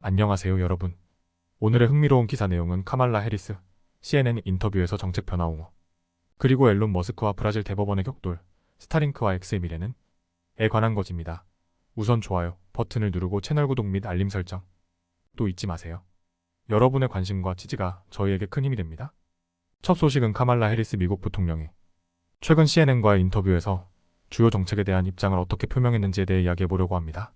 안녕하세요 여러분. 오늘의 흥미로운 기사 내용은 카말라 해리스, CNN 인터뷰에서 정책 변화 옹호, 그리고 앨런 머스크와 브라질 대법원의 격돌, 스타링크와 X의 미래는? 에 관한 것입니다. 우선 좋아요 버튼을 누르고 채널 구독 및 알림 설정 또 잊지 마세요. 여러분의 관심과 지지가 저희에게 큰 힘이 됩니다. 첫 소식은 카말라 해리스 미국 부통령이 최근 CNN과의 인터뷰에서 주요 정책에 대한 입장을 어떻게 표명했는지에 대해 이야기해보려고 합니다.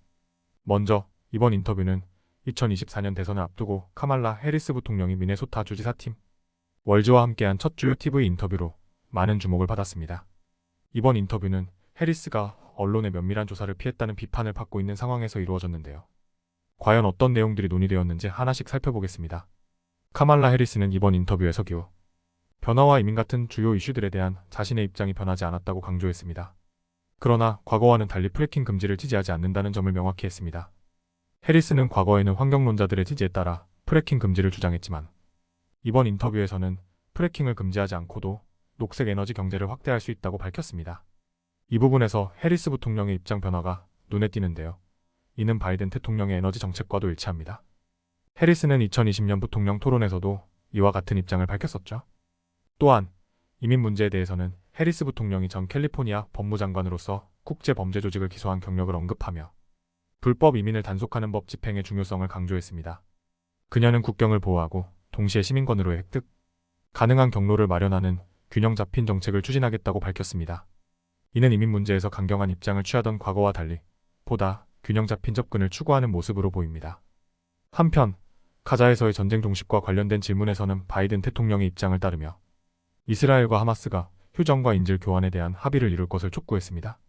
먼저 이번 인터뷰는 2024년 대선을 앞두고 카말라 해리스 부통령이 미네소타 주지사팀 월즈와 함께한 첫 주요 TV 인터뷰로 많은 주목을 받았습니다. 이번 인터뷰는 해리스가 언론의 면밀한 조사를 피했다는 비판을 받고 있는 상황에서 이루어졌는데요. 과연 어떤 내용들이 논의되었는지 하나씩 살펴보겠습니다. 카말라 해리스는 이번 인터뷰에서 기후, 변화와 이민 같은 주요 이슈들에 대한 자신의 입장이 변하지 않았다고 강조했습니다. 그러나 과거와는 달리 프래킹 금지를 지지하지 않는다는 점을 명확히 했습니다. 해리스는 과거에는 환경론자들의 지지에 따라 프래킹 금지를 주장했지만 이번 인터뷰에서는 프래킹을 금지하지 않고도 녹색 에너지 경제를 확대할 수 있다고 밝혔습니다. 이 부분에서 해리스 부통령의 입장 변화가 눈에 띄는데요. 이는 바이든 대통령의 에너지 정책과도 일치합니다. 해리스는 2020년 부통령 토론에서도 이와 같은 입장을 밝혔었죠. 또한 이민 문제에 대해서는 해리스 부통령이 전 캘리포니아 법무장관으로서 국제범죄조직을 기소한 경력을 언급하며 불법 이민을 단속하는 법 집행의 중요성을 강조했습니다. 그녀는 국경을 보호하고 동시에 시민권으로의 획득 가능한 경로를 마련하는 균형 잡힌 정책을 추진하겠다고 밝혔습니다. 이는 이민 문제에서 강경한 입장을 취하던 과거와 달리 보다 균형 잡힌 접근을 추구하는 모습으로 보입니다. 한편 가자에서의 전쟁 종식과 관련된 질문에서는 바이든 대통령의 입장을 따르며 이스라엘과 하마스가 휴전과 인질 교환에 대한 합의를 이룰 것을 촉구했습니다.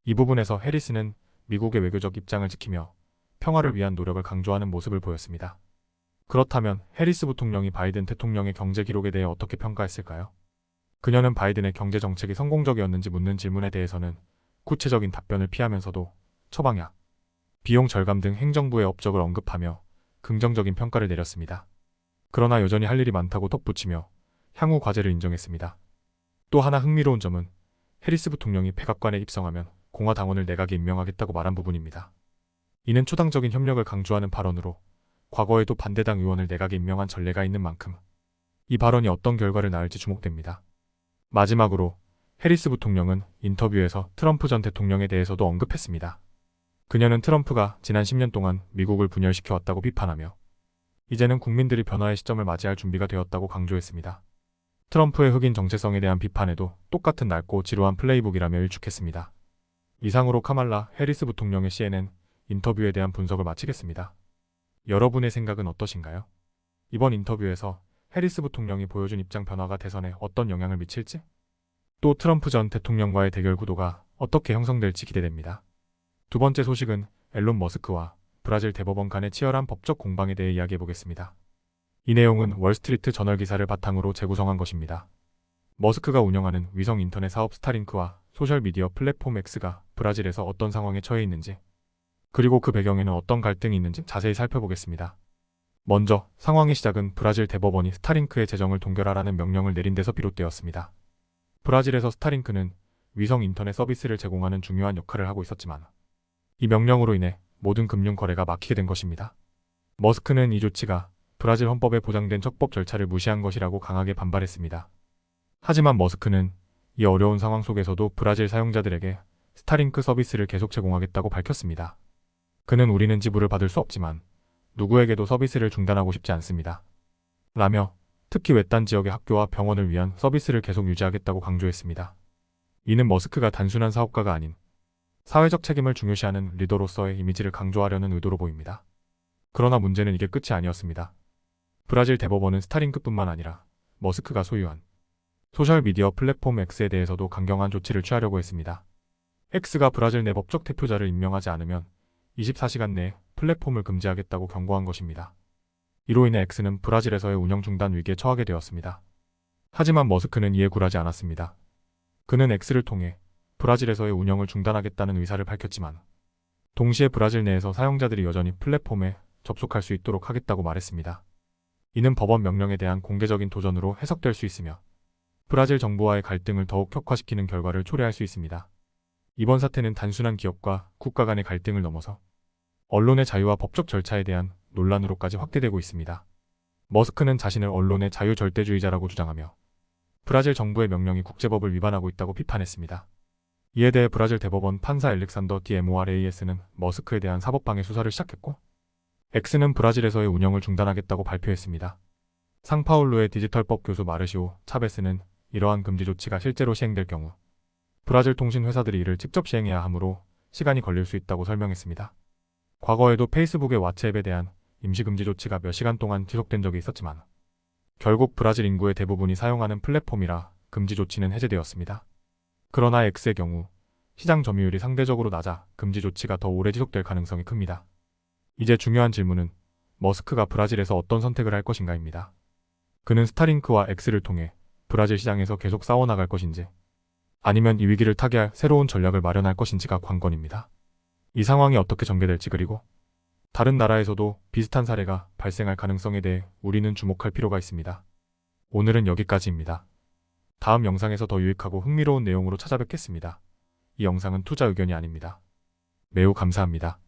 이 부분에서 해리스는 미국의 외교적 입장을 지키며 평화를 위한 노력을 강조하는 모습을 보였습니다. 그렇다면 해리스 부통령이 바이든 대통령의 경제 기록에 대해 어떻게 평가했을까요? 그녀는 바이든의 경제 정책이 성공적이었는지 묻는 질문에 대해서는 구체적인 답변을 피하면서도 처방약, 비용 절감 등 행정부의 업적을 언급하며 긍정적인 평가를 내렸습니다. 그러나 여전히 할 일이 많다고 덧붙이며 향후 과제를 인정했습니다. 또 하나 흥미로운 점은 해리스 부통령이 백악관에 입성하면 공화당원을 내각에 임명하겠다고 말한 부분입니다. 이는 초당적인 협력을 강조하는 발언으로 과거에도 반대당 의원을 내각에 임명한 전례가 있는 만큼 이 발언이 어떤 결과를 낳을지 주목됩니다. 마지막으로 해리스 부통령은 인터뷰에서 트럼프 전 대통령에 대해서도 언급했습니다. 그녀는 트럼프가 지난 10년 동안 미국을 분열시켜왔다고 비판하며 이제는 국민들이 변화의 시점을 맞이할 준비가 되었다고 강조했습니다. 트럼프의 흑인 정체성에 대한 비판에도 똑같은 낡고 지루한 플레이북이라며 일축했습니다. 이상으로 카말라 해리스 부통령의 CNN 인터뷰에 대한 분석을 마치겠습니다. 여러분의 생각은 어떠신가요? 이번 인터뷰에서 해리스 부통령이 보여준 입장 변화가 대선에 어떤 영향을 미칠지? 또 트럼프 전 대통령과의 대결 구도가 어떻게 형성될지 기대됩니다. 두 번째 소식은 앨런 머스크와 브라질 대법원 간의 치열한 법적 공방에 대해 이야기해보겠습니다. 이 내용은 월스트리트 저널 기사를 바탕으로 재구성한 것입니다. 머스크가 운영하는 위성 인터넷 사업 스타링크와 소셜미디어 플랫폼 X가 브라질에서 어떤 상황에 처해 있는지, 그리고 그 배경에는 어떤 갈등이 있는지 자세히 살펴보겠습니다. 먼저 상황의 시작은 브라질 대법원이 스타링크의 재정을 동결하라는 명령을 내린 데서 비롯되었습니다. 브라질에서 스타링크는 위성 인터넷 서비스를 제공하는 중요한 역할을 하고 있었지만 이 명령으로 인해 모든 금융 거래가 막히게 된 것입니다. 머스크는 이 조치가 브라질 헌법에 보장된 적법 절차를 무시한 것이라고 강하게 반발했습니다. 하지만 머스크는 이 어려운 상황 속에서도 브라질 사용자들에게 스타링크 서비스를 계속 제공하겠다고 밝혔습니다. 그는 우리는 지불을 받을 수 없지만 누구에게도 서비스를 중단하고 싶지 않습니다. 라며 특히 외딴 지역의 학교와 병원을 위한 서비스를 계속 유지하겠다고 강조했습니다. 이는 머스크가 단순한 사업가가 아닌 사회적 책임을 중요시하는 리더로서의 이미지를 강조하려는 의도로 보입니다. 그러나 문제는 이게 끝이 아니었습니다. 브라질 대법원은 스타링크뿐만 아니라 머스크가 소유한 소셜미디어 플랫폼 X에 대해서도 강경한 조치를 취하려고 했습니다. X가 브라질 내 법적 대표자를 임명하지 않으면 24시간 내에 플랫폼을 금지하겠다고 경고한 것입니다. 이로 인해 X는 브라질에서의 운영 중단 위기에 처하게 되었습니다. 하지만 머스크는 이에 굴하지 않았습니다. 그는 X를 통해 브라질에서의 운영을 중단하겠다는 의사를 밝혔지만 동시에 브라질 내에서 사용자들이 여전히 플랫폼에 접속할 수 있도록 하겠다고 말했습니다. 이는 법원 명령에 대한 공개적인 도전으로 해석될 수 있으며 브라질 정부와의 갈등을 더욱 격화시키는 결과를 초래할 수 있습니다. 이번 사태는 단순한 기업과 국가 간의 갈등을 넘어서 언론의 자유와 법적 절차에 대한 논란으로까지 확대되고 있습니다. 머스크는 자신을 언론의 자유절대주의자라고 주장하며 브라질 정부의 명령이 국제법을 위반하고 있다고 비판했습니다. 이에 대해 브라질 대법원 판사 엘릭산더 디 모라레이에스는 머스크에 대한 사법방해 수사를 시작했고 X는 브라질에서의 운영을 중단하겠다고 발표했습니다. 상파울루의 디지털법 교수 마르시오 차베스는 이러한 금지 조치가 실제로 시행될 경우 브라질 통신 회사들이 이를 직접 시행해야 하므로 시간이 걸릴 수 있다고 설명했습니다. 과거에도 페이스북의 왓츠앱에 대한 임시금지 조치가 몇 시간 동안 지속된 적이 있었지만 결국 브라질 인구의 대부분이 사용하는 플랫폼이라 금지 조치는 해제되었습니다. 그러나 X의 경우 시장 점유율이 상대적으로 낮아 금지 조치가 더 오래 지속될 가능성이 큽니다. 이제 중요한 질문은 머스크가 브라질에서 어떤 선택을 할 것인가입니다. 그는 스타링크와 X를 통해 브라질 시장에서 계속 싸워나갈 것인지 아니면 이 위기를 타개할 새로운 전략을 마련할 것인지가 관건입니다. 이 상황이 어떻게 전개될지 그리고 다른 나라에서도 비슷한 사례가 발생할 가능성에 대해 우리는 주목할 필요가 있습니다. 오늘은 여기까지입니다. 다음 영상에서 더 유익하고 흥미로운 내용으로 찾아뵙겠습니다. 이 영상은 투자 의견이 아닙니다. 매우 감사합니다.